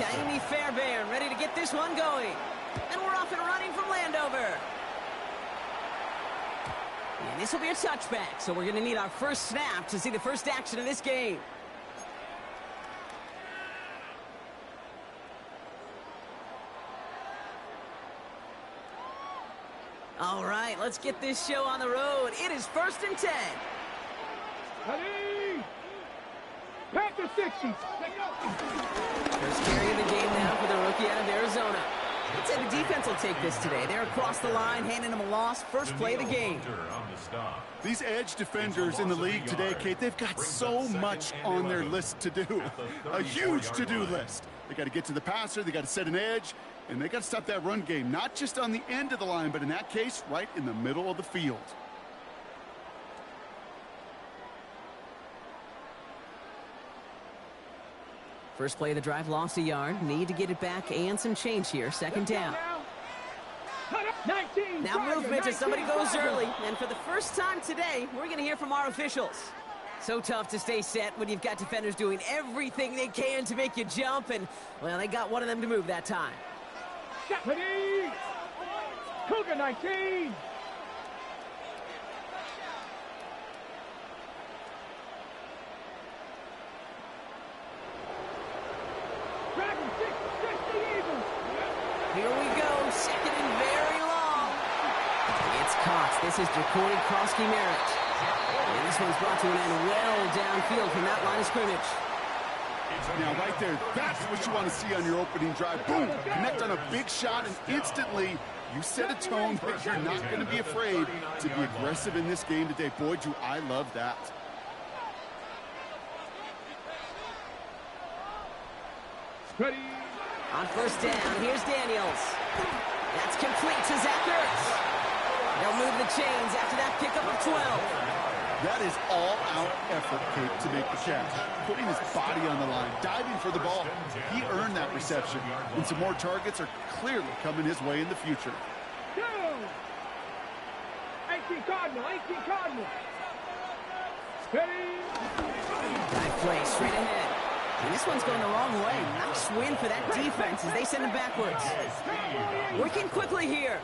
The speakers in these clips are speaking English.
Amy Fairbairn ready to get this one going. And we're off and running from Landover. And this will be a touchback, so we're going to need our first snap to see the first action of this game. All right, let's get this show on the road. It is 1st and 10. Ready? Pack the 60s. First carry of the game now for the rookie out of Arizona. I'd say the defense will take this today. They're across the line, handing them a loss. First play of the game. These edge defenders in the league today, Kate, they've got so much on their list to do. A huge to-do list. They got to get to the passer, they got to set an edge, and they got to stop that run game, not just on the end of the line, but in that case, right in the middle of the field. First play of the drive, lost a yard. Need to get it back and some change here. Second down. Now movement as somebody goes early. And for the first time today, we're going to hear from our officials. So tough to stay set when you've got defenders doing everything they can to make you jump. And, well, they got one of them to move that time. Ready? Cougar 19. Here we go, second and very long. It's caught. This is Jacory Krosky-Merritt. And this one's brought to an end well downfield from that line of scrimmage. Now, right there, that's what you want to see on your opening drive. Boom! Connect on a big shot, and instantly you set a tone that you're not going to be afraid to be aggressive in this game today. Boy, do I love that. Ready? On first down, here's Daniels. That's complete to Zach Ertz. They'll move the chains after that pickup of 12. That is all-out effort, Kate, to make the catch. Putting his body on the line, diving for the ball. He earned that reception, and some more targets are clearly coming his way in the future. 18 Cardinal, 18 Cardinal. Ready? Right play, straight ahead. And this one's going the wrong way. Nice win for that defense as they send him backwards. Working quickly here.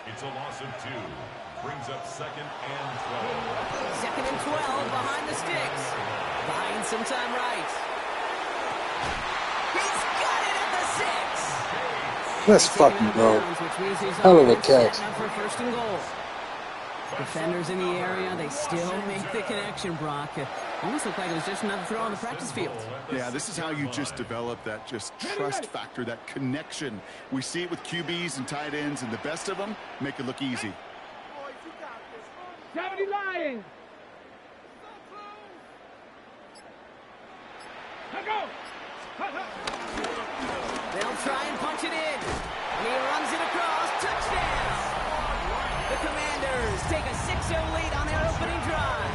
It's a loss of 2. Brings up 2nd and 12. 2nd and 12 behind the sticks. Buying some time right. He's got it at the 6. Let's fucking go. Hell of a catch. For 1st and goal. Defenders in the area, they still make the connection, Brock. It almost looked like it was just another throw on the practice field. Yeah, this is how you just develop that just trust factor, that connection. We see it with QBs and tight ends, and the best of them make it look easy. 70 Lions. They'll try and punch it in. And he runs it across. Touchdown! The Commanders take a 6-0 lead on their opening drive.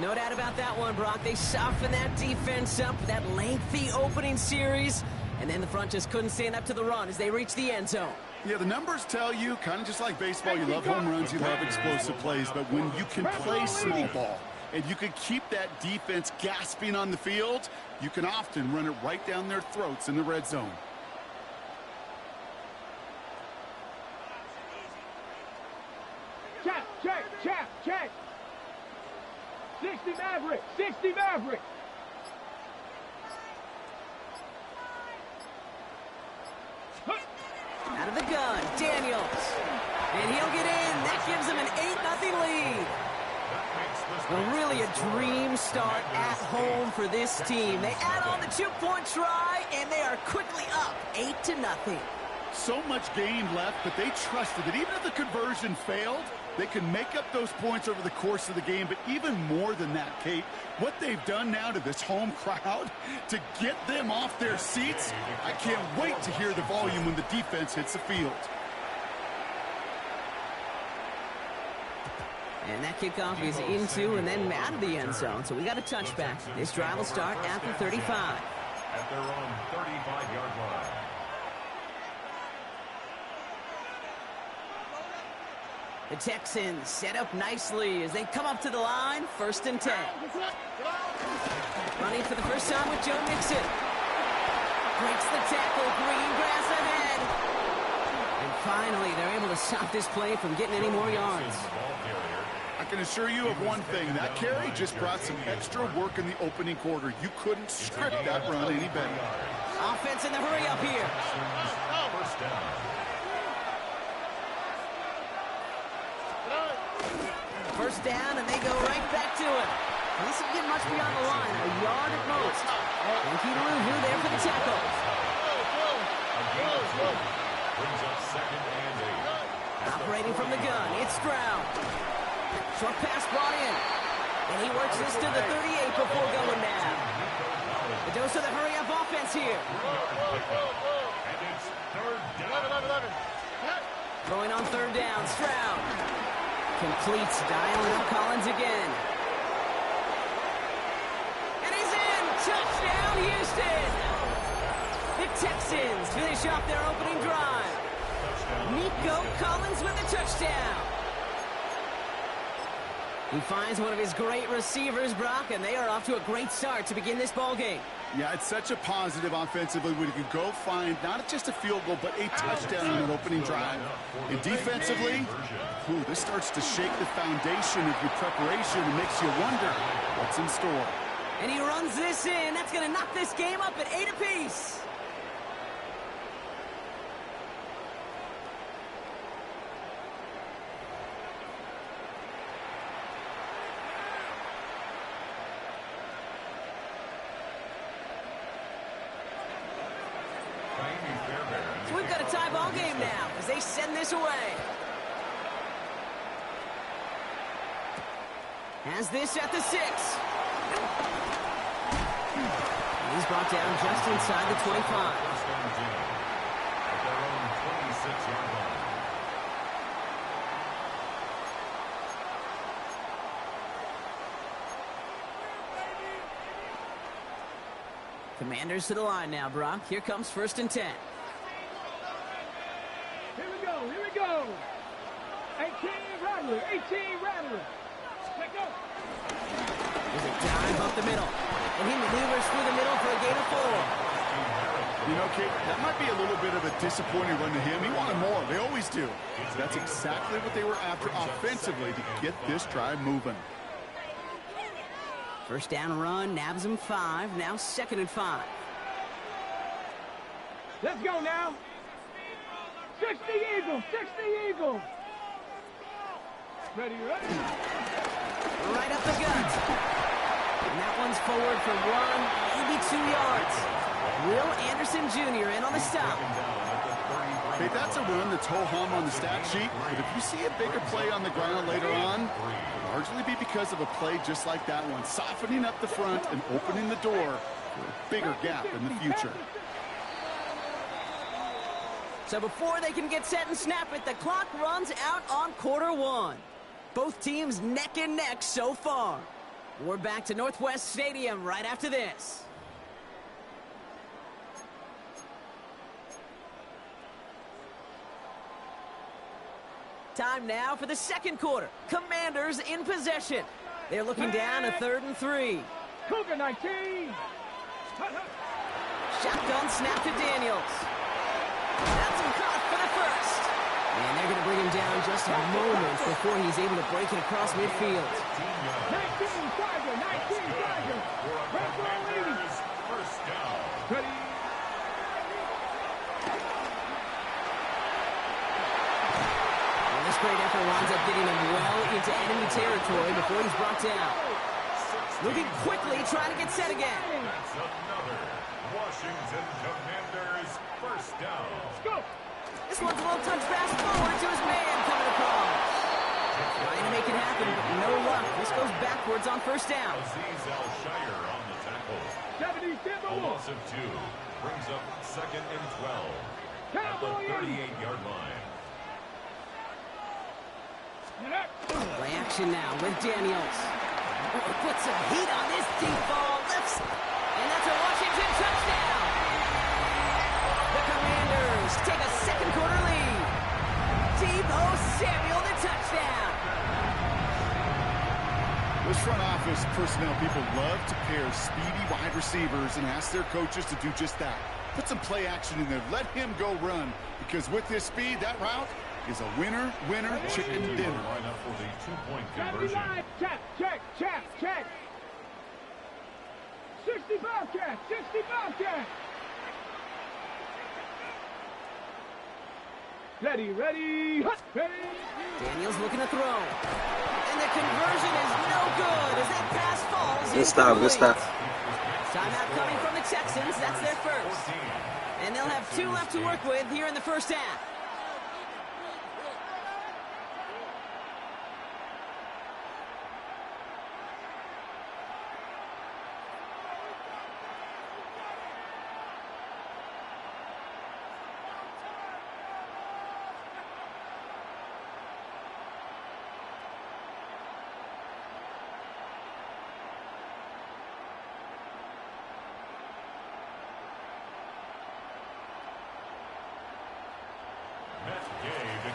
No doubt about that one, Brock. They softened that defense up, that lengthy opening series, and then the front just couldn't stand up to the run as they reached the end zone. Yeah, the numbers tell you, kind of just like baseball, you love home runs, you love explosive plays, but when you can play small ball and you can keep that defense gasping on the field, you can often run it right down their throats in the red zone. Check. 60 Maverick. 60 Maverick. Out of the gun, Daniels. And he'll get in. That gives him an 8-0 lead. Well, really a dream start at home for this team. They add on the 2-point try, and they are quickly up 8-0. So much game left, but they trusted that even if the conversion failed, they can make up those points over the course of the game. But even more than that, Kate, what they've done now to this home crowd to get them off their seats, I can't wait to hear the volume when the defense hits the field. And that kickoff is into and then out of the end zone. So we got a touchback. This drive will start at the 35. At their own 35-yard line. The Texans set up nicely as they come up to the line, 1st and 10. Running for the first time with Joe Mixon. Breaks the tackle, green grass ahead. And finally, they're able to stop this play from getting any more yards. I can assure you of one thing. That carry just brought some extra work in the opening quarter. You couldn't script that run any better. Offense in the hurry up here. First down. First down, and they go right back to it. And this will get much beyond the line, a yard at most. And Keataloo there for the tackle. Brings up 2nd and 8. Operating from the gun, it's Stroud. Short pass brought in. And he works this to the 38 before going down. The dose of the hurry-up offense here. And it's 3rd down. Throwing on 3rd down, Stroud. Completes, dialing up Collins again. And he's in! Touchdown, Houston! The Texans finish off their opening drive. Nico Collins with a touchdown. He finds one of his great receivers, Brock, and they are off to a great start to begin this ball game. Yeah, it's such a positive offensively when you can go find not just a field goal, but a touchdown on an opening drive. And defensively, this starts to shake the foundation of your preparation and makes you wonder what's in store. And he runs this in. That's going to knock this game up at 8 apiece. So we've got a tie ball game now as they send this away. Has this at the 6. And he's brought down just inside the 25. First and 10. At their own 26-yard line. Commanders to the line now, Brock. Here comes 1st and 10. Here we go, here we go. 18 Rattler, 18 Rattler. Let go. There's a dive up the middle. And he maneuvers through the middle for a gain of 4. You know, Kate, that might be a little bit of a disappointing run to him. He wanted more. They always do. That's exactly what they were after offensively to get this drive moving. First down run, nabs him 5. Now 2nd and 5. Let's go now. 60 Eagles, 60 Eagles. Ready, ready. Right up the gut. And that one's forward for 1, maybe 2 yards. Will Anderson Jr. in on the stop. Hey, that's a run that's ho-hum on the stat sheet, but if you see a bigger play on the ground later on, it'll largely be because of a play just like that one, softening up the front and opening the door for a bigger gap in the future. So before they can get set and snap it, the clock runs out on quarter 1. Both teams neck and neck so far. We're back to Northwest Stadium right after this. Time now for the 2nd quarter. Commanders in possession. They're looking down a 3rd and 3. Cougar 19. Shotgun snap to Daniels. That's him caught for the 1st. And they're going to bring him down just a moment before he's able to break it across midfield. 19 Tiger, 19 Tiger. Red ball lead. First down. Ready. This great effort winds up getting him well into enemy territory before he's brought down. Moving quickly, trying to get set again. That's another Washington Commanders first down. Let's go. This one's a little touch pass forward to his man coming across. Trying to make it happen, but no luck. This goes backwards on first down. Aziz Al-Shire on the tackle. 70 A Timberwolves. loss of 2 brings up 2nd and 12 at the 38-yard line. Play action now with Daniels. Put some heat on this deep ball. Lifts. And that's a Washington touchdown. The Commanders take a 2nd quarter lead. Deebo Samuel, the touchdown. Those front office personnel people love to pair speedy wide receivers and ask their coaches to do just that. Put some play action in there. Let him go run. Because with this speed, that route is a winner, chicken dinner. Line up for the two-point conversion. Check. 65 catch. Ready. Daniels looking to throw. And the conversion is no good as that pass falls. Good stop. Timeout coming from the Texans. That's their first. And they'll have 2 left to work with here in the first half.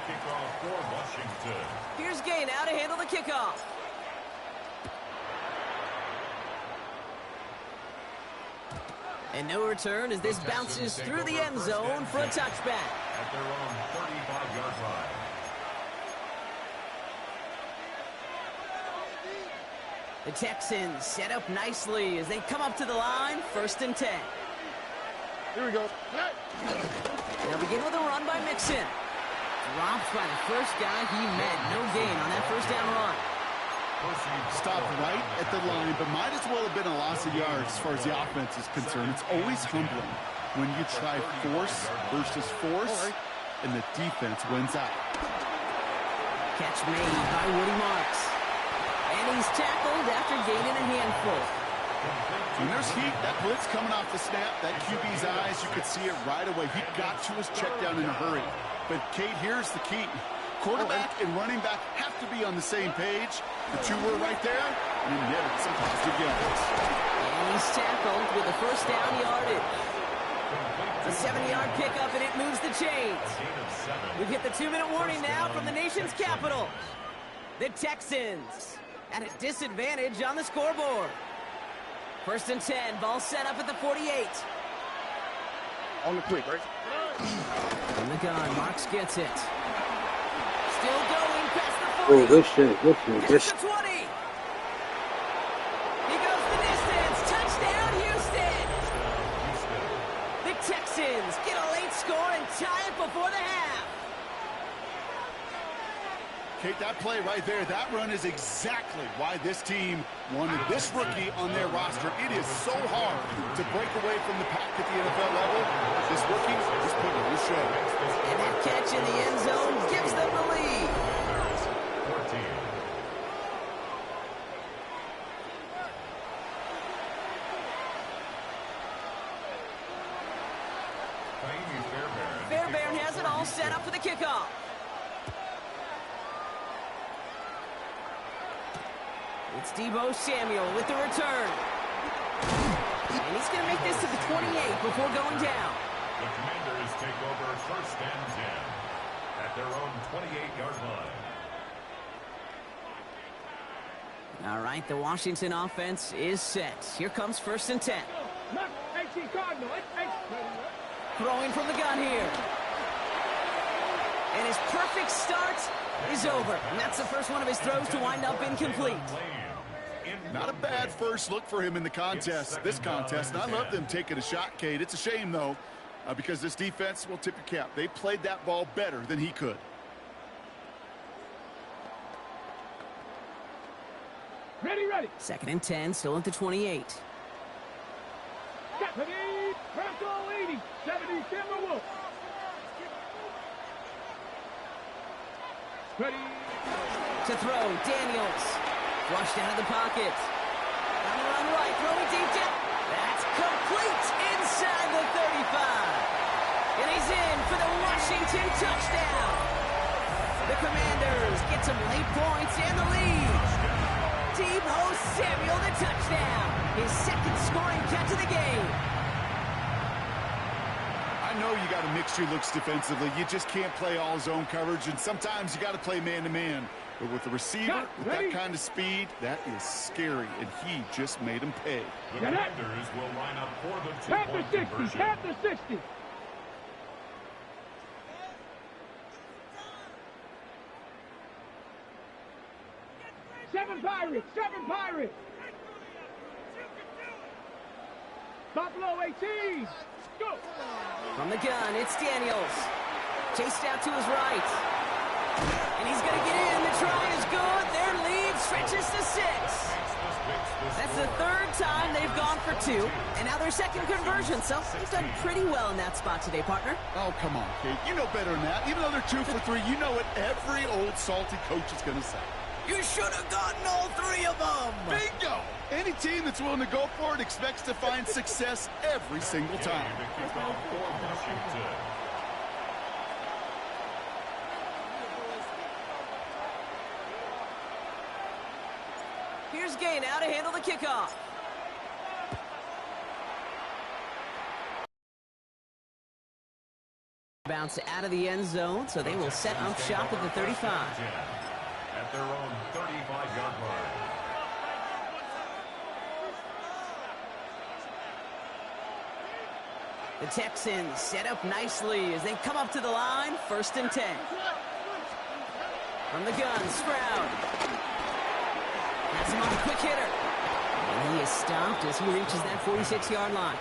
Kickoff for Washington. Here's Gay now to handle the kickoff. And no return as this bounces through the end zone for a touchback. At their own 35-yard line. The Texans set up nicely as they come up to the line, 1st and 10. Here we go. They'll begin with a run by Mixon. Dropped by the first guy he met. No gain on that first down run. Stopped right at the line, but might as well have been a loss of yards as far as the offense is concerned. It's always humbling when you try force versus force, and the defense wins out. Catch made by Woody Marks. And he's tackled after gaining a handful. When there's heat, that blitz coming off the snap, that QB's eyes, you could see it right away. He got to his check down in a hurry. But, Kate, here's the key. Quarterback and running back have to be on the same page. The two were right there, and he netted some positive yards. And he's tackled with the first down yardage. A 7-yard pickup, and it moves the chains. We've hit the 2-minute warning now from the nation's capital. The Texans at a disadvantage on the scoreboard. 1st and 10, ball set up at the 48. On the quick, right? From the gun, Marks gets it. Still going past the 40. Oh, good shit. Past the 20. He goes the distance. Touchdown, Houston. The Texans get a late score and tie it before the half. Kate, that play right there, that run is exactly why this team wanted this rookie on their roster. It is so hard to break away from the pack at the NFL level. This rookie is putting on the show. And that catch in the end zone gives them the lead. 14. Fairbairn has it all set up for the kickoff. It's Deebo Samuel with the return. And he's going to make this to the 28 before going down. The Commanders take over 1st and 10 at their own 28-yard line. All right, the Washington offense is set. Here comes 1st and 10. Throwing from the gun here. And his perfect start is over. And that's the first one of his throws to wind up incomplete. Not a bad first look for him in the contest, this contest. And I love them taking a shot, Kate. It's a shame, though, because this defense will tip your cap. They played that ball better than he could. Ready. 2nd and 10, still at the 28. Ready. Press all 80. 70, Timberwolves. Ready. To throw, Daniels. Flushed out of the pocket. On the run right, throwing deep down. That's complete inside the 35. And he's in for the Washington touchdown. The Commanders get some late points and the lead. Deebo Samuel, the touchdown. His 2nd scoring catch of the game. I know you got to mix your looks defensively. You just can't play all zone coverage, and sometimes you got to play man-to-man. But with the receiver, with that kind of speed, that is scary, and he just made him pay. The Commanders will line up for the two-point conversion. At the 60. Seven Pirates. Buffalo 18. Go. From the gun, it's Daniels. Chased out to his right. And he's going to get in. The try is good. Their lead stretches to 6. That's the third time they've gone for 2. And now their second conversion. So they've done pretty well in that spot today, partner. Oh, come on, Kate. You know better than that. Even though they're 2 for 3, you know what every old salty coach is going to say. You should have gotten all 3 of them. Bingo! Any team that's willing to go for it expects to find success every single time. Here's Gay now to handle the kickoff. Bounce out of the end zone, so they will set up shop at the 35. At their own 35-yard line. The Texans set up nicely as they come up to the line. 1st and 10. From the gun, Stroud. That's him on a quick hitter. And he is stopped as he reaches that 46-yard line.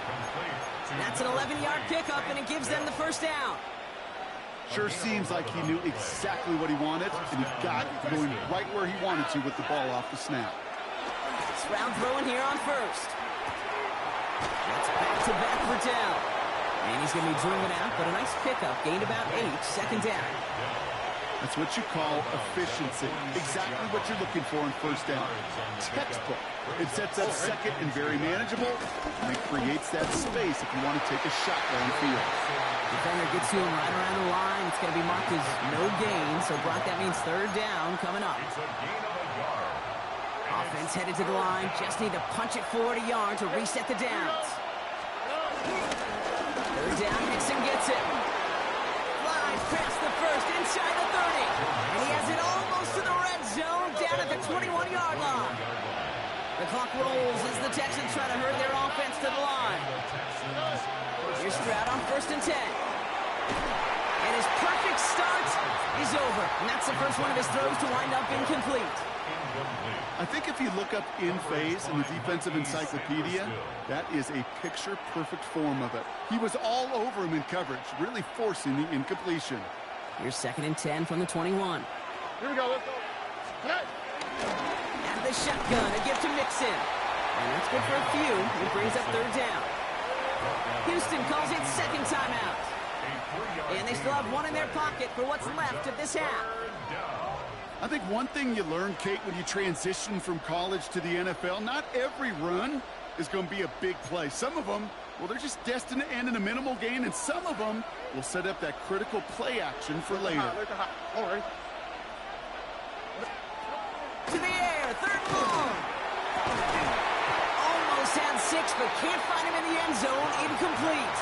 That's an 11-yard pickup, and it gives them the 1st down. Sure seems like he knew exactly what he wanted, and he got going right where he wanted to with the ball off the snap. Stroud throwing here on 1st. That's back-to-back for down. And he's going to be driven out, but a nice pickup. Gained about 8, 2nd down. That's what you call efficiency. Exactly what you're looking for in 1st down. Textbook. It sets up 2nd and very manageable, and it creates that space if you want to take a shot downfield. Defender gets to him right around the line. It's going to be marked as no gain, so Brock, that means 3rd down coming up. It's a gain of a yard. Offense headed to the line. Just need to punch it forward a yard to reset the downs. 3rd down, Nixon gets it. Flies past the 1st, inside the 30. And he has it almost to the red zone, down at the 21-yard line. The clock rolls as the Texans try to herd their offense to the line. Here's Stroud on 1st and 10. And his perfect start is over. And that's the first one of his throws to wind up incomplete. I think if you look up in phase in the defensive encyclopedia, that is a picture-perfect form of it. He was all over him in coverage, really forcing the incompletion. Here's 2nd and 10 from the 21. Here we go. Let's go. Hey. Out of the shotgun, a gift to Mixon. And that's good for a few. It brings up 3rd down. Houston calls it 2nd timeout. And they still have one in their pocket for what's left of this half. I think one thing you learn, Kate, when you transition from college to the NFL, not every run is going to be a big play. Some of them, well, they're just destined to end in a minimal gain, and some of them will set up that critical play action for later. All right. To the air, 3rd and long. Almost had 6, but can't find him in the end zone. Incomplete.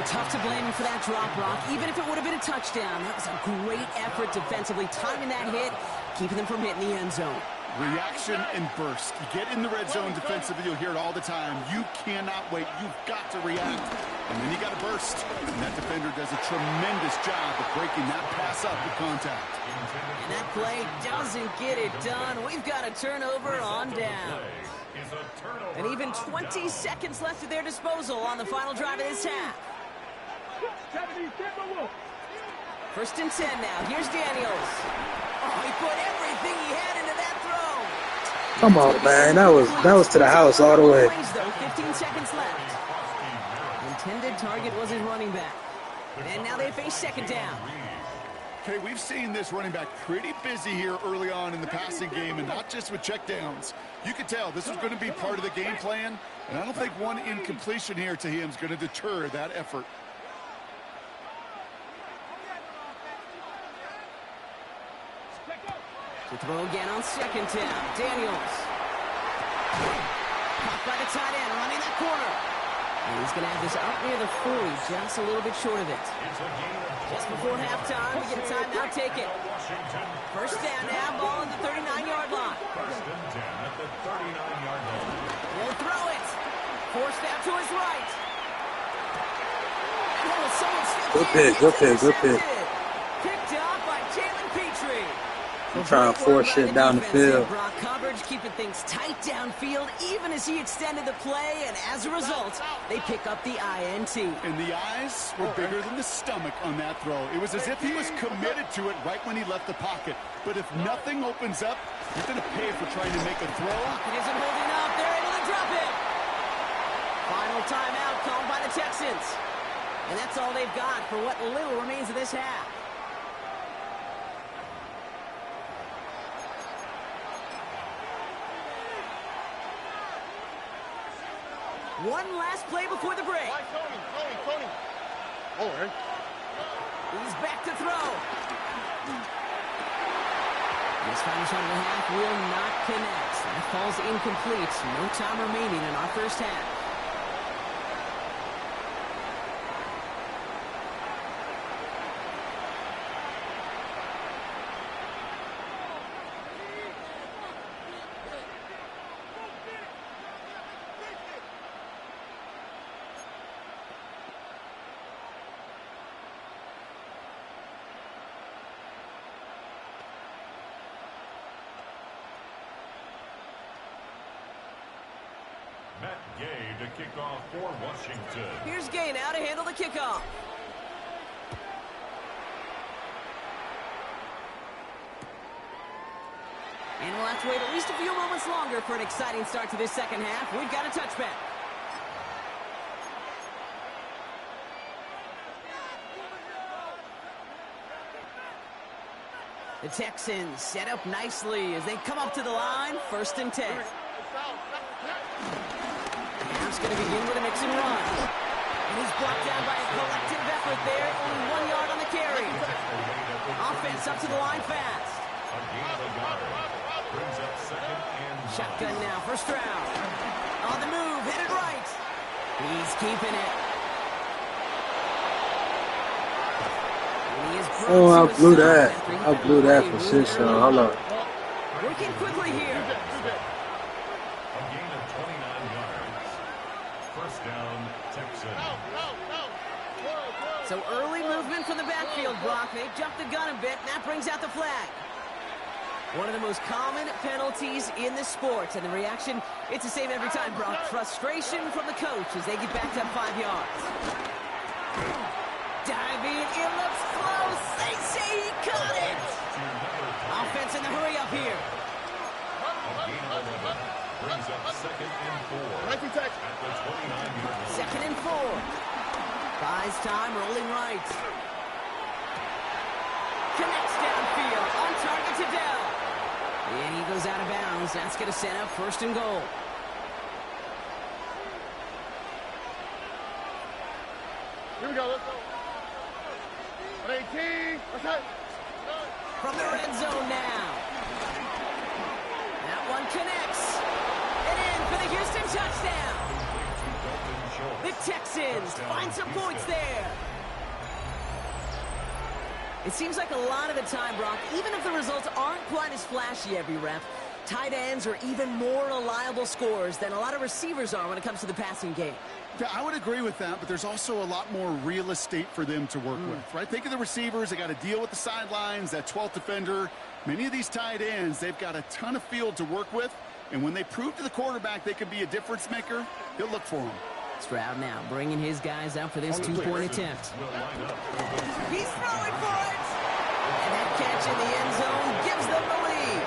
Tough to blame him for that drop, Brock. Even if it would have been a touchdown, that was a great effort defensively, timing that hit, keeping them from hitting the end zone. Reaction and burst. You get in the red zone defensively, you'll hear it all the time. You cannot wait. You've got to react. And then you got to burst. And that defender does a tremendous job of breaking that pass up with contact. And that play doesn't get it done. We've got a turnover on down. And even 20 seconds left at their disposal on the final drive of this half. 1st and 10 now. Here's Daniels. Oh, he put everything he had into that throw. Come on, man. That was to the house all the way. 15 seconds left. Intended target was his running back. And now they face 2nd down. Okay, we've seen this running back pretty busy here early on in the passing game, and not just with checkdowns. You could tell this was going to be part of the game plan, and I don't think one incompletion here to him is going to deter that effort. To throw again on 2nd down. Daniels. Caught by the tight end, running that corner. And he's going to have this up near the 40, just a little bit short of it. Just before halftime, we get a timeout, take it. First down now, ball at the 39-yard line. First and 10 at the 39-yard line. He'll throw it. Forced out to his right. Good pick, good pick, good pick. Picked up by Jalen Petrie. I'm trying to force shit down the field. Brock coverage, keeping things tight downfield, even as he extended the play, and as a result, they pick up the INT. And the eyes were bigger than the stomach on that throw. It was as if he was committed to it right when he left the pocket. But if nothing opens up, you're going to pay for trying to make a throw. It isn't holding up. They're able to drop it. Final timeout called by the Texans. And that's all they've got for what little remains of this half. One last play before the break. Tony. All right. He's back to throw. This final shot of the half will not connect. That falls incomplete. No time remaining in our first half. Gay to kick off for Washington. Here's Gay now to handle the kickoff. And we'll have to wait at least a few moments longer for an exciting start to this second half. We've got a touchback. The Texans set up nicely as they come up to the line, 1st and 10. Half's going to begin with a mix and run. And he's brought down by a collective effort there. Only 1 yard on the carry. Offense up to the line fast. Shotgun now, first round. On the move, headed right. He's keeping it. Oh, I blew that. I blew that for shit show. Hold on. Working quickly here. A gain of 29 yards. First down, Texans. So early movement from the backfield, Brock. They jumped the gun a bit, and that brings out the flag. One of the most common penalties in the sport, and the reaction, it's the same every time, Brock. Frustration from the coach as they get backed up 5 yards. Diving, it looks close. They say he caught it. Offense in the hurry up here. A gain of 11. Brings up 2nd and 4. At the 29-yard line. 2nd and 4. Buys time, rolling right. Connects downfield, on target to Dell. And he goes out of bounds. That's going to set up 1st and goal. Here we go, let's go. 18, okay. From the red zone now. That one connects. And in for the Houston touchdown. The Texans find some points there. It seems like a lot of the time, Brock, even if the results aren't quite as flashy every rep, tight ends are even more reliable scorers than a lot of receivers are when it comes to the passing game. Yeah, I would agree with that, but there's also a lot more real estate for them to work with, right? Think of the receivers. They got to deal with the sidelines, that 12th defender. Many of these tight ends, they've got a ton of field to work with, and when they prove to the quarterback they can be a difference maker, he'll look for them. Stroud now bringing his guys out for this two-point attempt. He's throwing for it! And that catch in the end zone gives them the lead.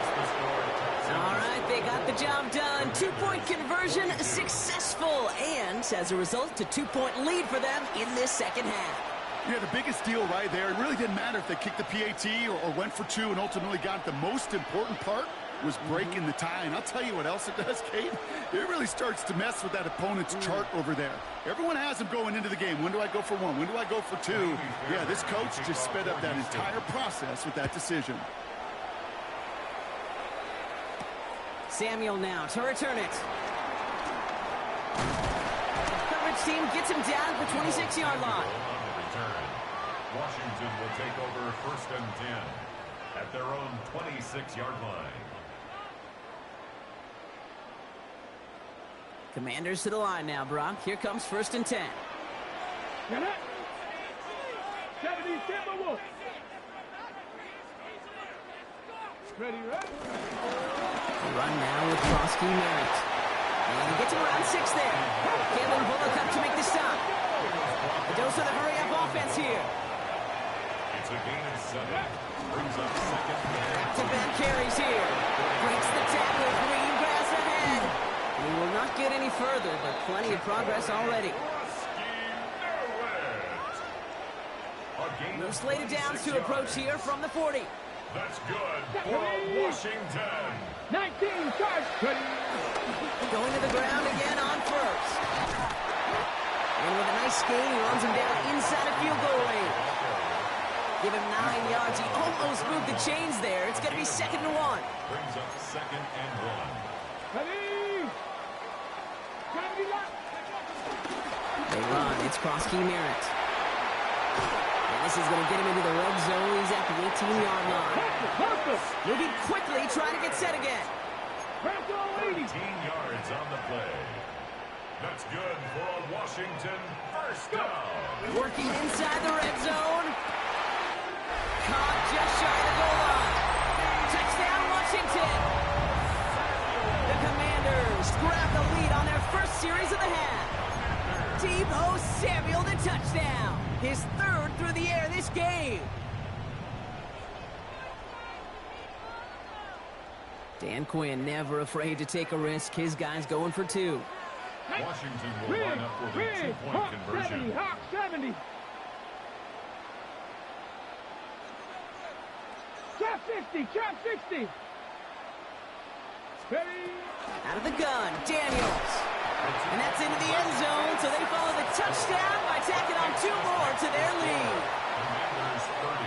All right, they got the job done. 2-point conversion successful. And as a result, a 2-point lead for them in this second half. Yeah, the biggest deal right there, it really didn't matter if they kicked the PAT or went for 2 and ultimately got the most important part was breaking the tie. And I'll tell you what else it does, Kate. It really starts to mess with that opponent's chart over there. Everyone has them going into the game. When do I go for 1? When do I go for 2? Yeah, this coach just sped up that entire process with that decision. Samuel now to return it. The coach team gets him down at the 26-yard line. On the return, Washington will take over 1st and 10 at their own 26-yard line. Commanders to the line now, Brock. Here comes 1st and 10. Get it. 70 Timberwolves. Ready, right? Run now with Krosky Merritt. And he gets him around 6 there. Kalen Bullock up to make the stop. The dose of the hurry-up offense here. It's a gain of 7. Brings up 2nd and Back-to-back carries here. Breaks the tackle. Green grass ahead. We will not get any further, but plenty of progress already. No slated downs to approach here from the 40. That's good for Washington. 19 charge. Going to the ground again on 1st. And with a nice gain, he runs him down inside a field goal range. Give him 9 yards. He almost moved the chains there. It's going to be 2nd and 1. Brings up 2nd and 1. Ready. They run. It's Krosky Merritt. And this is going to get him into the red zone. He's at the 18-yard line. Moving quickly, trying to get set again. 13 yards on the play. That's good for a Washington 1st down. Working inside the red zone. Caught just shy of the goal line. Touchdown, Washington. The Commanders grab the lead on their first series of the half. Deebo Samuel the touchdown. His 3rd through the air this game. Dan Quinn never afraid to take a risk. His guy's going for 2. Washington will line up for the 2-point conversion. Hawk 70. Trap 60. Trap 60. Ready. Out of the gun, Daniels. And that's into the end zone, so they follow the touchdown by tacking on 2 more to their lead. Commanders 30,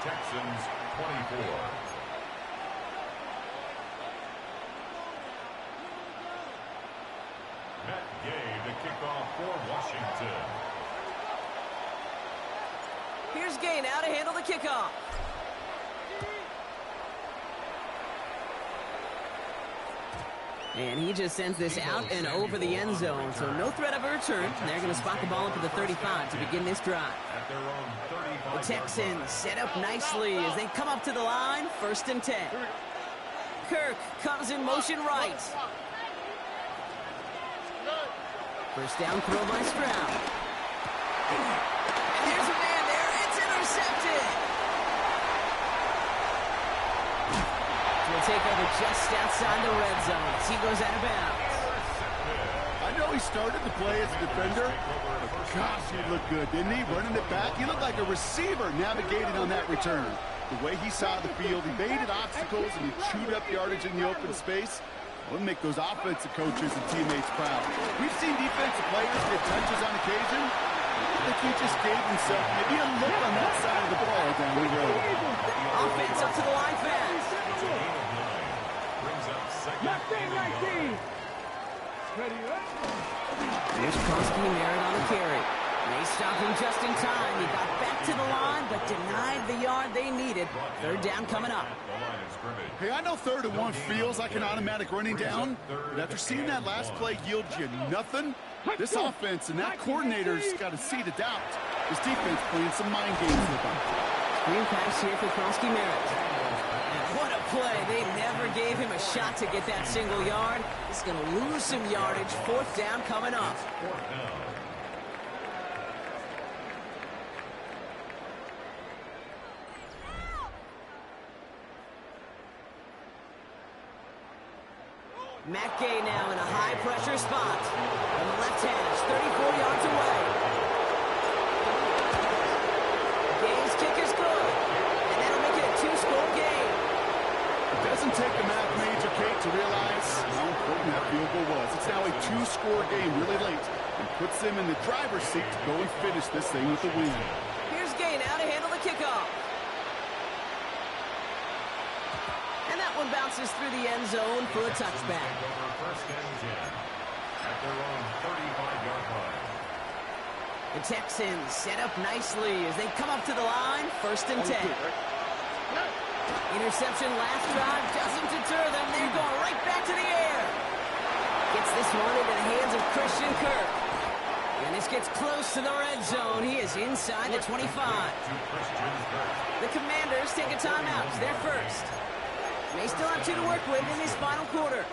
Texans 24. Matt Gay to kick off for Washington. Here's Gay now to handle the kickoff. And he just sends this out and over the end zone, so no threat of a return. They're going to spot the ball up at the 35 to begin this drive. At their own 35. The Texans set up nicely as they come up to the line, 1st and 10. Kirk comes in motion right. 1st down throw by Stroud. And there's a man there. It's intercepted. Will take over just outside the red zone as he goes out of bounds. I know he started to play as a defender, but gosh, he looked good, didn't he? Running it back, he looked like a receiver navigating on that return. The way he saw the field, he evaded obstacles and he chewed up yardage in the open space. We'll make those offensive coaches and teammates proud. We've seen defensive players get touches on occasion. I think he just gave himself maybe a look on that side of the ball down the road. Offense up to the line fast. Brings up 2nd Left and 19. 9. Ready, right? Here's Krosky Merritt on the carry. They stopped him just in time. He got back to the line, but denied the yard they needed. 3rd down coming up. Hey, I know 3rd and 1 feels like an automatic running down, but after seeing that last play yield you nothing, this offense and that coordinator's got a seed of doubt. This defense playing some mind games with them. Screen pass here for Krosky Merritt. And what a play. They never gave him a shot to get that single yard. He's going to lose some yardage. 4th down coming up. 4th down. Matt Gay now in a high-pressure spot. On the left hash, 34 yards away. Gay's kick is good. And that'll make it a 2-score game. It doesn't take a math major, Kate, to realize how important that field goal was. It's now a 2-score game really late and puts them in the driver's seat to go and finish this thing with a win. Here's Gay now to handle the kickoff. And that one bounces through the end zone for a touchback. First and 10 at their own 35-yard line. The Texans set up nicely as they come up to the line, 1st and 10. Interception last drive doesn't deter them. They're going right back to the air. Gets this one into the hands of Christian Kirk. And this gets close to the red zone. He is inside the 25. The Commanders take a timeout. It's their first. They still have 2 to work with in this final quarter.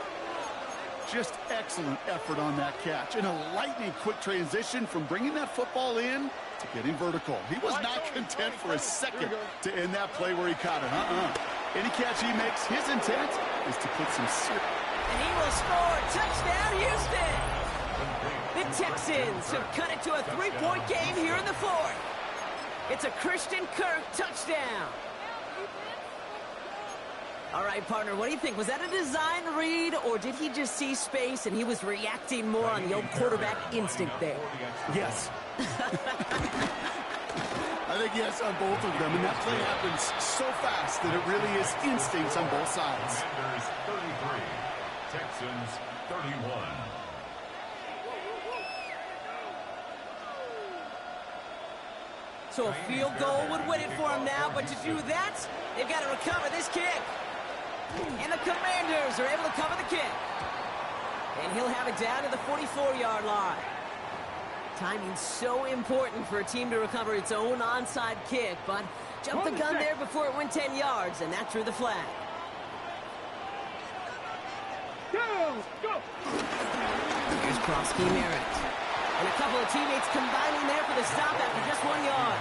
Just excellent effort on that catch. And a lightning-quick transition from bringing that football in to getting vertical. He was not content for a second to end that play where he caught it. Any catch he makes, his intent is to put some serious... And he will score. Touchdown, Houston! The Texans have cut it to a 3-point game here in the 4th. It's a Christian Kirk touchdown. All right, partner, what do you think? Was that a design read, or did he just see space and he was reacting more on the old quarterback instinct there? Yes. I think yes on both of them, and that play happens so fast that it really is instincts on both sides. Commanders 33, Texans 31. So a field goal would win it for him now, but to do that, they've got to recover this kick. And the Commanders are able to cover the kick. And he'll have it down to the 44-yard line. Timing's so important for a team to recover its own onside kick, but jumped the gun there before it went 10 yards, and that drew the flag. Go! Here's cross-scheme errant. And a couple of teammates combining there for the stop after just 1 yard.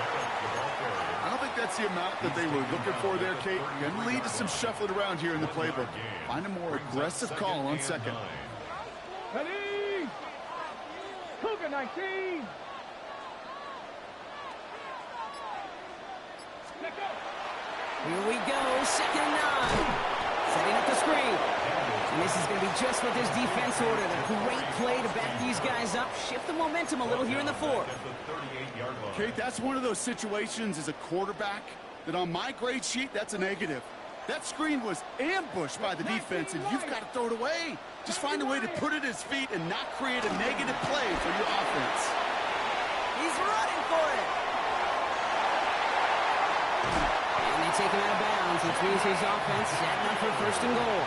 I don't think that's the amount that they were looking for there, Kate. Going to lead to some shuffling around here in the playbook. Find a more aggressive call on second. Ready! Cougar 19! Here we go, 2nd and 9. Setting up the screen. And this is going to be just what this defense ordered. A great play to back these guys up, shift the momentum a little here in the 4th. Kate, that's one of those situations as a quarterback that on my grade sheet, that's a negative. That screen was ambushed by the defense, and you've got to throw it away. Just find a way to put it at his feet and not create a negative play for your offense. He's running for it. And they take him out of bounds, which means his offense setting up for 1st and goal.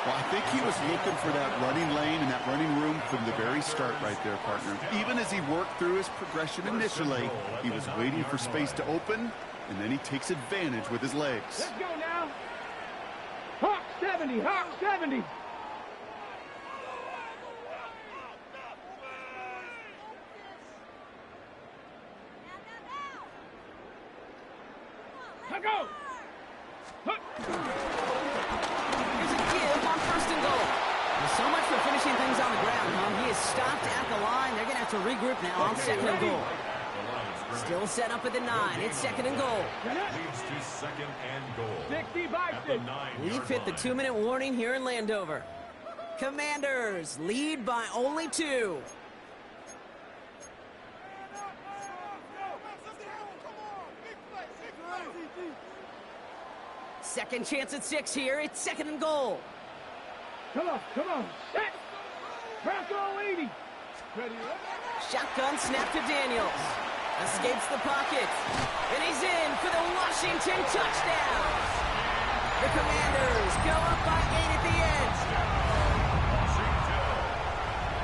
Well, I think he was looking for that running lane and that running room from the very start right there, partner. Even as he worked through his progression initially, he was waiting for space to open, and then he takes advantage with his legs. Let's go now. Hawk 70, Hawk 70. Let's go. So much for finishing things on the ground, huh? He is stopped at the line. They're going to have to regroup now on 2nd and goal. Still set up at the 9. It's 2nd and goal. Leads to 2nd and goal. 60 by 6. We've hit the 2-minute warning here in Landover. Commanders lead by only 2. Second chance at 6 here. It's 2nd and goal. Come on. Set. Bronco 80. Ready, Shotgun snap to Daniels. Escapes the pocket. And he's in for the Washington touchdown. The Commanders go up by 8 at the end.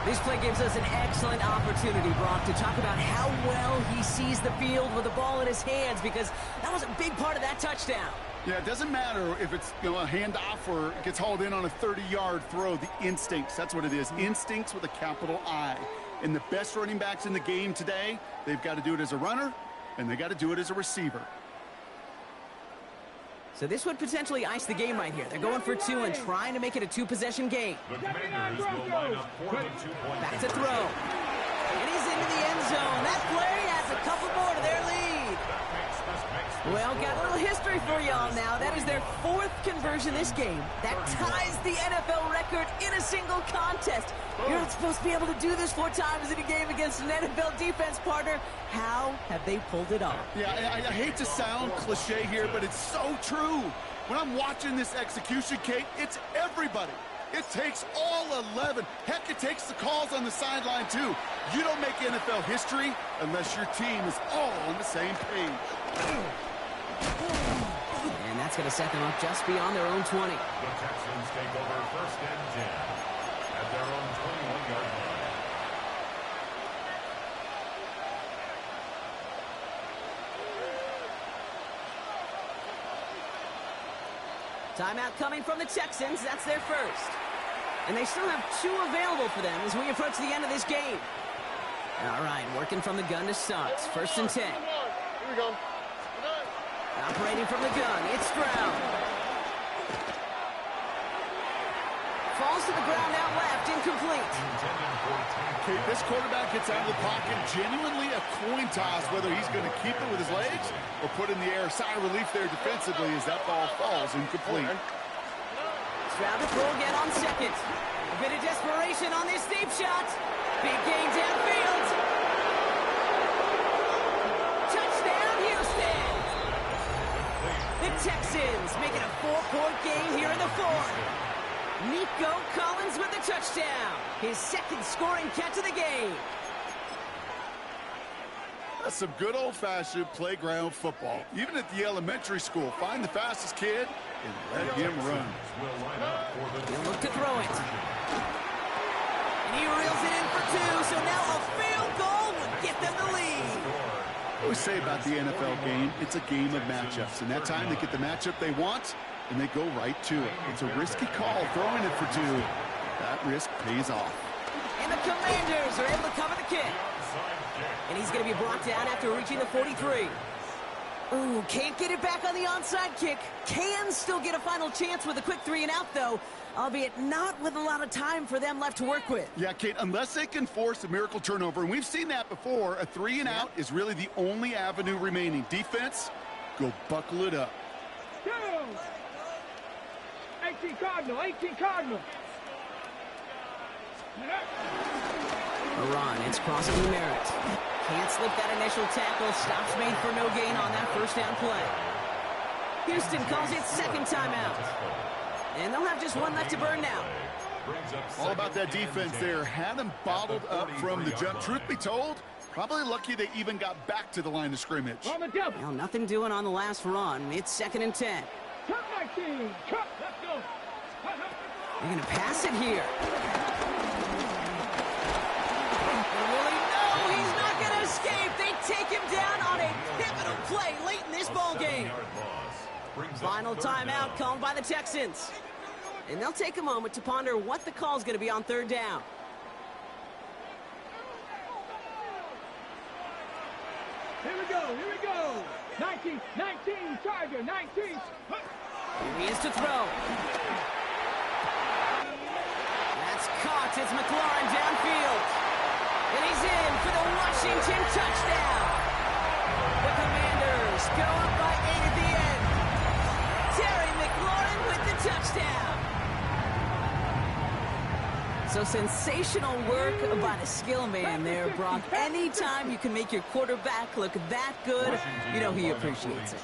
This play gives us an excellent opportunity, Brock, to talk about how well he sees the field with the ball in his hands, because that was a big part of that touchdown. Yeah, it doesn't matter if it's a handoff or it gets hauled in on a 30-yard throw. The instincts, that's what it is. Instincts with a capital I. And the best running backs in the game today, they've got to do it as a runner, and they got to do it as a receiver. So this would potentially ice the game right here. They're going for 2 and trying to make it a 2-possession game. The Commanders will line up for the 2-point. Back to throw. And he's into the end zone. That play adds a couple more to their lead. Well, got a little history for y'all now. That is their 4th conversion this game. That ties the NFL record in a single contest. You're not supposed to be able to do this 4 times in a game against an NFL defense partner. How have they pulled it off? Yeah, I hate to sound cliche here, but it's so true. When I'm watching this execution, Kate, it's everybody. It takes all 11. Heck, it takes the calls on the sideline, too. You don't make NFL history unless your team is all on the same page. And that's going to set them up just beyond their own 20. The Texans take over 1st and 10 at their own 21-yard line. Timeout coming from the Texans. That's their first. And they still have 2 available for them as we approach the end of this game. All right, working from the gun to start. 1st and 10. Here we go. Operating from the gun, it's Stroud. Falls to the ground out left, incomplete. Okay, this quarterback gets out of the pocket, genuinely a coin toss whether he's going to keep it with his legs or put in the air. Sigh of relief there defensively as that ball falls incomplete. Stroud to throw again on 2nd. A bit of desperation on this deep shot. Big gain downfield. Touchdown, Houston. The Texans make it a 4-point game here in the 4th. Nico Collins with the touchdown. His 2nd scoring catch of the game. That's some good old-fashioned playground football. Even at the elementary school, find the fastest kid and let him run. He'll look to throw it. And he reels it in for 2, so now a field goal will get them the lead. I always say about the NFL game, it's a game of matchups. And that time they get the matchup they want, and they go right to it. It's a risky call, throwing it for 2. That risk pays off. And the Commanders are able to cover the kick. And he's going to be brought down after reaching the 43. Ooh, can't get it back on the onside kick. Can still get a final chance with a quick 3-and-out, though, albeit not with a lot of time for them left to work with. Yeah, Kate, unless they can force a miracle turnover, and we've seen that before, a 3-and-out is really the only avenue remaining. Defense, go buckle it up. 18 Cardinal, 18 Cardinal. Iran, it's crossing the Merritt. Can't slip that initial tackle. Stops made for no gain on that 1st down play. Houston calls it 2nd timeout. And they'll have just 1 left to burn now. All about that defense there. Had them bottled up from the jump. Truth be told, probably lucky they even got back to the line of scrimmage. Well, nothing doing on the last run. It's 2nd and 10. Cut my team. Cut. Let's go. They're going to pass it here. He's not going to escape. They take him down on a pivotal play late in this ball game. Final timeout called by the Texans. And they'll take a moment to ponder what the call is going to be on 3rd down. Here we go. 19, Tiger, 19. Here he is to throw. That's caught. It's McLaurin downfield. And he's in for the Washington touchdown. The Commanders go up by 8 at the end. Terry McLaurin with the touchdown. So sensational work by the skill man there, Brock. Anytime you can make your quarterback look that good, you know he appreciates it.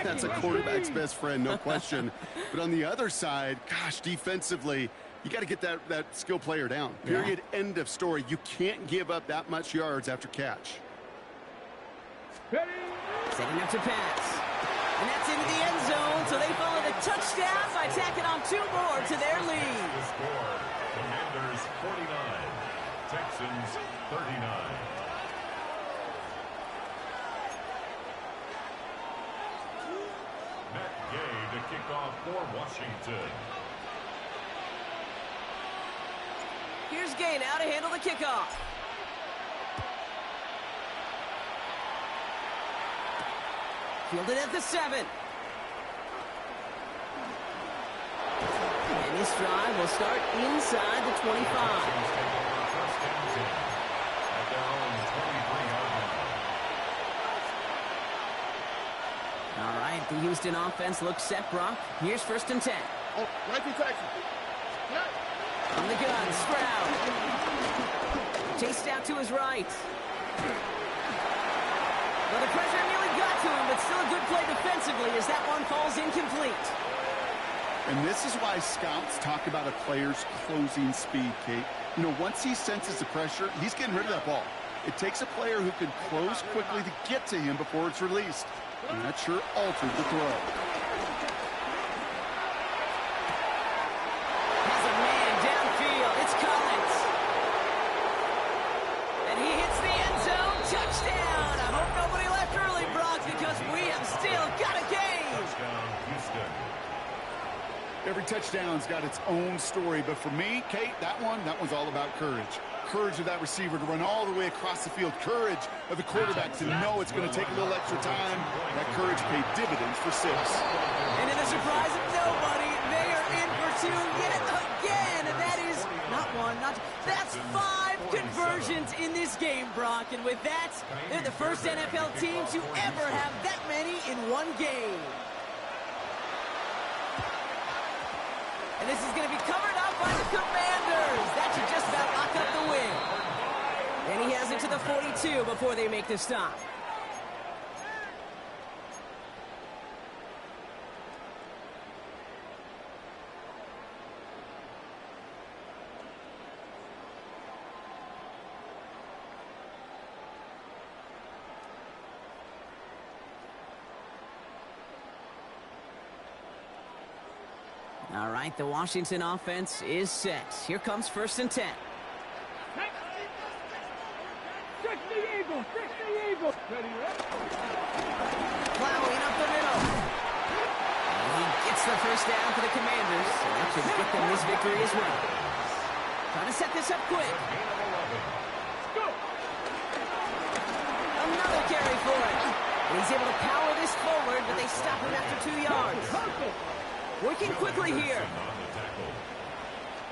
That's a quarterback's best friend, no question. But on the other side, gosh, defensively, you got to get that skill player down. Period. Yeah. End of story. You can't give up that much yards after catch. Setting up to pass. And that's into the end zone, so they follow the touchdown by tacking on 2 more to their lead. The score, Commanders 49, Texans 39. Matt Gay to kick off for Washington. Here's Gay now to handle the kickoff. Fielded at the 7. And this drive will start inside the 25. All right, the Houston offense looks set, Brock. Here's 1st and 10. Oh, 19 Texans. On the gun, Stroud. Chased out to his right. Well, the pressure nearly got to him, but still a good play defensively as that one falls incomplete. And this is why scouts talk about a player's closing speed, Kate. You know, once he senses the pressure, he's getting rid of that ball. It takes a player who can close quickly to get to him before it's released. And that sure altered the throw. Has a man downfield. It's Collins. And he hits the end zone. Touchdown. I hope nobody left early, Brock, because we have still got a game. Touchdown, Houston. Every touchdown's got its own story, but for me, Kate, that one's all about courage. Courage of that receiver to run all the way across the field. Courage of the quarterback to know it's going to take a little extra time. That courage paid dividends for 6. And in the surprise of nobody, they are in for 2 yet again. And that is not one, not two. That's 5 conversions in this game, Brock. And with that, they're the first NFL team to ever have that many in one game. And this is going to be covered up by the Commanders. That should just about lock up the win. And he has it to the 42 before they make the stop. All right, the Washington offense is set. Here comes 1st and 10. Fix the Eagles. Fix the Eagles. Ready, ready. Plowing up the middle. And he gets the first down for the Commanders. So that should get them this victory as well. Trying to set this up quick. Go. Another carry for it. And he's able to power this forward, but they stop him after 2 yards. Working quickly here.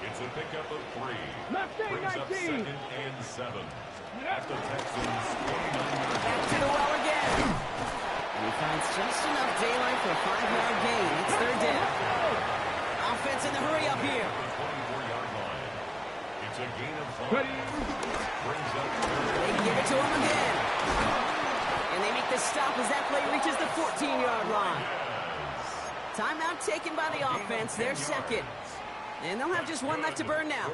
It's a pickup of 3. Left side, Brings up 19. 2nd and 7. At the Texans, 29 yards. Back to the well again. And he finds just enough daylight for a 5-yard gain. It's 3rd down. Offense in the hurry up here. 24-yard line. It's a gain of 5. Ready. Brings up They give it to him again. And they make the stop as that play reaches the 14-yard line. Timeout taken by the offense. They're second. And they'll have just one left to burn now.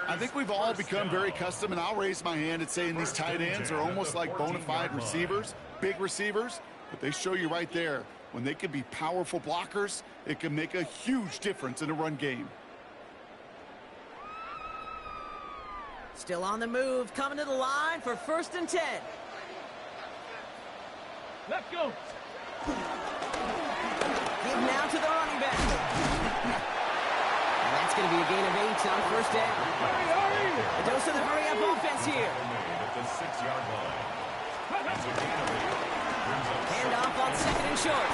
I think we've all become very accustomed, and I'll raise my hand at saying these tight ends are almost like bona fide receivers, big receivers, but they show you right there, when they can be powerful blockers, it can make a huge difference in a run game. Still on the move, coming to the line for 1st and 10. Let's go. Give now to the running back. And that's going to be a gain of 8 on 1st down. Hurry, hurry. A dose of the hurry-up offense here. at the 6-yard line. It's a gain of 8. Handoff on 2nd and short.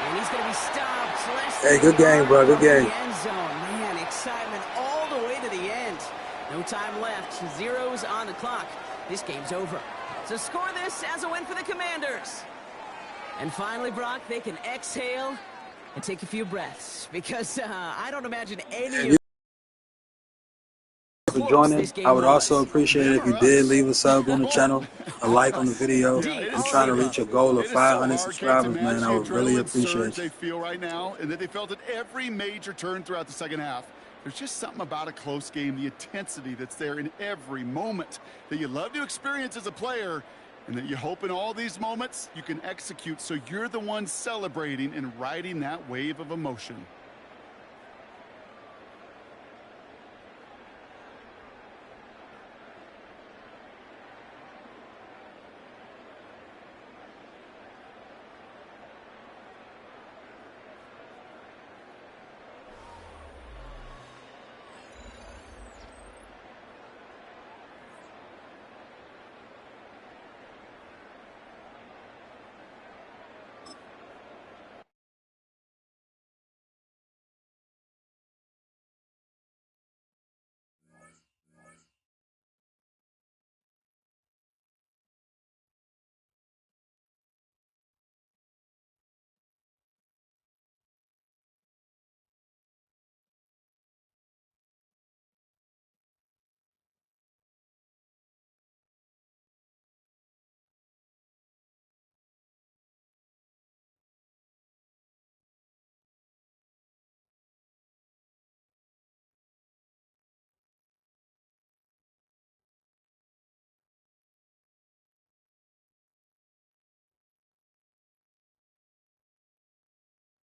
And he's going to be stopped. Hey, good game, bro. Good game. End zone. Man, excitement all the way to the end. No time left. 0s on the clock. This game's over. So score this as a win for the Commanders. And finally, Brock, they can exhale and take a few breaths. Because I don't imagine any of for joining. I would also appreciate it if you did leave a sub on the channel, a like on the video. I'm trying to reach a goal of 500 subscribers, man. I would really appreciate it. They feel right now, and that they felt at every major turn throughout the second half. There's just something about a close game, the intensity that's there in every moment that you love to experience as a player, and that you hope in all these moments you can execute so you're the one celebrating and riding that wave of emotion.